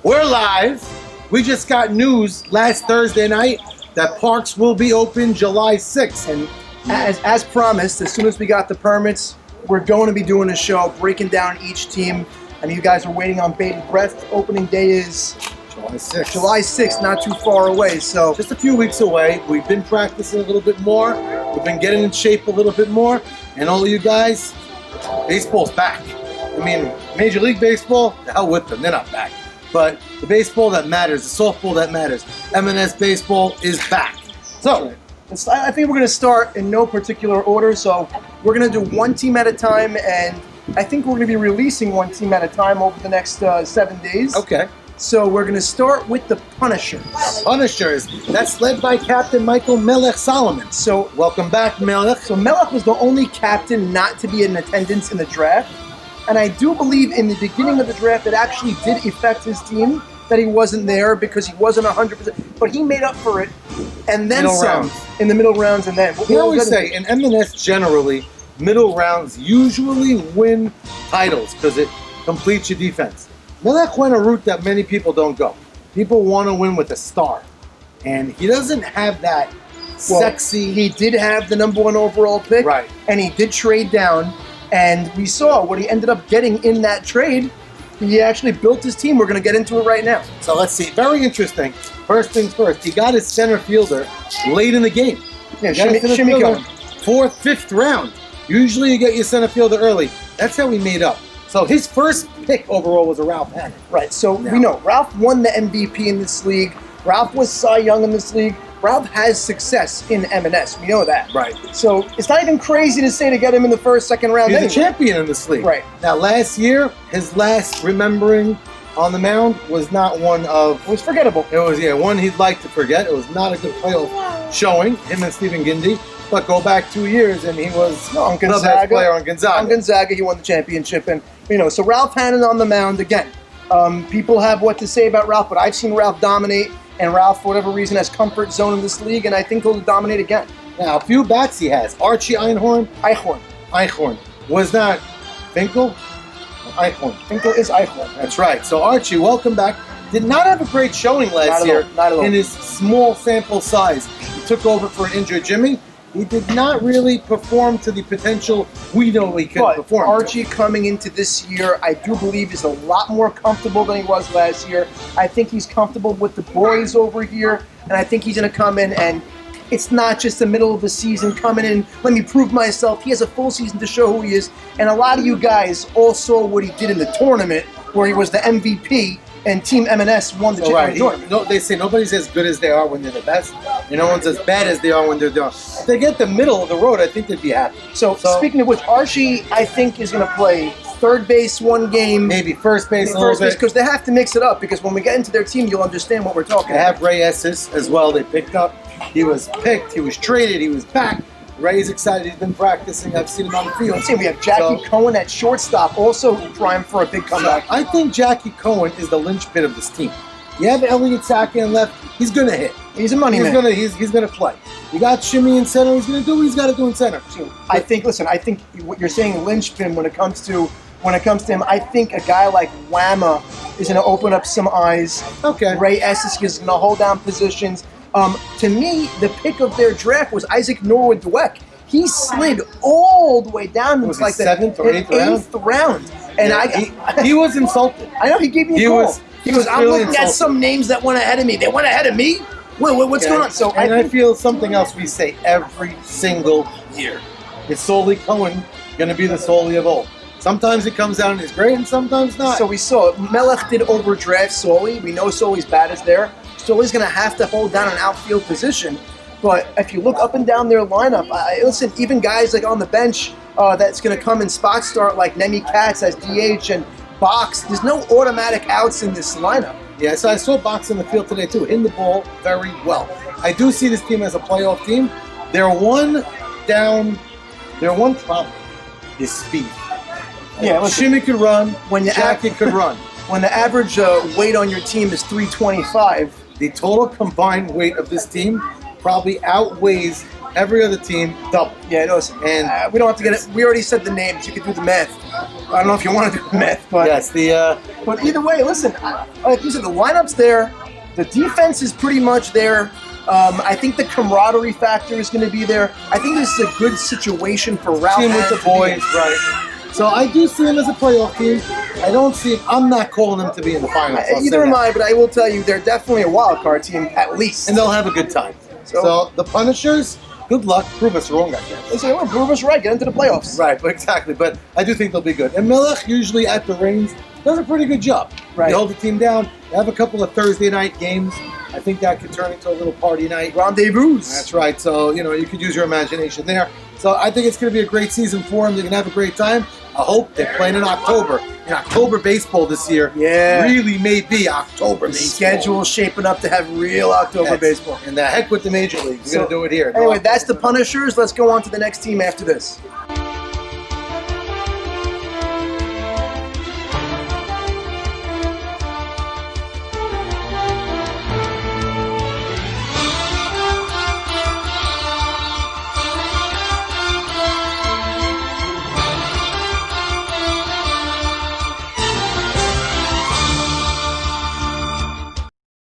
We're live. We just got news last Thursday night that parks will be open July 6th. And as promised, as soon as we got the permits, we're going to be doing a show breaking down each team. I mean, you guys are waiting on bated breath. Opening day is July 6th. July 6th, not too far away. So Just a few weeks away. We've been practicing a little bit more. We've been getting in shape a little bit more. And all of you guys, baseball's back. I mean, Major League Baseball, the hell with them. They're not back. But the baseball that matters, the softball that matters, M&S baseball is back. So, I think we're going to start in no particular order. So we're going to do one team at a time, and I think we're going to be releasing one team at a time over the next 7 days. okay. So we're going to start with the Punishers. Punishers. That's led by Captain Michael Melech Solomon. So Welcome back, Melech. So Melech was the only captain not to be in attendance in the draft. And I do believe in the beginning of the draft it actually did affect his team that he wasn't there because he wasn't 100%. But he made up for it and then Middle some rounds. in the middle rounds and then. We always say in M&S generally, middle rounds usually win titles because it completes your defense. Melech went a route that many people don't go. People want to win with a star. And he doesn't have that sexy... He did have the number 1 overall pick. Right. And he did trade down. And we saw what he ended up getting in that trade. He actually built his team. We're going to get into it right now. So let's see. Very interesting. First things first. He got his center fielder late in the game. Yeah, Got his center Shimmy fielder Cohen. 4th, 5th round. Usually you get your center fielder early. That's how he made up. So his first pick overall was a Ralph Hannon. Right, so Yeah. we know Ralph won the MVP in this league. Ralph was Cy Young in this league. Ralph has success in M&S. We know that. Right. So it's not even crazy to say to get him in the first, second round. He's a anyway. champion in this league. Right. Now, last year, his last remembering on the mound was not one of... It was forgettable. It was, one he'd like to forget. It was not a good playoff showing, him and Stephen Gindy. But go back 2 years, and he was On the best Gonzaga. player on Gonzaga. On Gonzaga, he won the championship. And, so Ralph Hannon on the mound, again, people have what to say about Ralph, but I've seen Ralph dominate. And Ralph, for whatever reason, has comfort zone in this league, and I think he'll dominate again. Now, a few bats he has. Archie Einhorn. Eichhorn. Was not Finkel? Eichhorn. Finkel is Eichhorn. That's right. So Archie, welcome back. Did not have a great showing last year Not at all. in his small sample size. He took over for an injured Jimmy. He did not really perform to the potential we know he could But perform. Archie coming into this year, I do believe is a lot more comfortable than he was last year. I think he's comfortable with the boys over here, and I think he's going to come in and it's not just the middle of the season coming in, let me prove myself. He has a full season to show who he is, and a lot of you guys all saw what he did in the tournament where he was the MVP and Team M&S won the tournament. They say nobody's as good as they are when they're the best. And no one's as bad as they are when they're done. If they get the middle of the road, I think they'd be happy. So speaking of which, Archie, I think, is going to play third base one game. Maybe first base a First little base, bit. because they have to mix it up, because when we get into their team, you'll understand what we're talking They about. have Ray Esses as well. They picked up. He was picked. He was traded. He was back. Ray's excited. He's been practicing. I've seen him on the field. Let's see, we have Jackie Cohen at shortstop, also primed for a big comeback. I think Jackie Cohen is the linchpin of this team. You have Elliott Sackett left. He's gonna hit. He's a money man. He's gonna play. You got Shimmy in center. He's gonna do what he's got to do in center. I think what you're saying, linchpin, when it comes to him, I think a guy like Whamma is going to open up some eyes. Okay. Ray Esses is going to hold down positions. To me, the pick of their draft was Isaac Norwood Dweck. He slid all the way down Was into he seventh or eighth round. And he was insulted. I know he gave me a call. He goes, I'm really looking at insulted. some names that went ahead of me. They went ahead of me? What's going on? So I think feel something else we say every single year. Is Solly Cohen going to be the Solly of old? Sometimes it comes out and he's great, and sometimes not. So we saw Melech did overdraft Solly. We know Solly's bat is there. Solly's going to have to hold down an outfield position. But if you look up and down their lineup, listen, even guys like on the bench that's going to come in spot start like Nemi Katz as DH and Box, there's no automatic outs in this lineup. Yeah, so I saw Box in the field today too, hitting the ball very well. I do see this team as a playoff team. Their one problem is speed. Yeah, listen, Shimmy could run, when you Jackie could run. when the average weight on your team is 325, The total combined weight of this team probably outweighs every other team double. Yeah, listen, And- we don't have to get it. We already said the names. You can do the math. I don't know if you want to do the math, but Yes, but either way, listen. Like you said, the lineup's there. The defense is pretty much there. I think the camaraderie factor is going to be there. I think this is a good situation for Ralph. team with the to be in. boys, right? So I do see them as a playoff team. I don't see. I'm not calling them to be in the finals. I'll say Either am that. I, but I will tell you, they're definitely a wild card team at least. And they'll have a good time. So the Punishers, good luck. Prove us wrong, I guess. They say, "Well, prove us right. Get into the playoffs." Right, but exactly. But I do think they'll be good. And Melech usually at the Reigns does a pretty good job. Right. They hold the team down. They have a couple of Thursday night games. I think that could turn into a little party night. Rendezvous. That's right. So, you could use your imagination there. So I think it's going to be a great season for them. They're going to have a great time. I hope they're playing in October. In October baseball this year Yeah. really may be October The baseball. schedule shaping up to have real October That's- baseball. And the heck with the major leagues. We're going to do it here. No Anyway, that's the October. Punishers. Let's go on to the next team after this.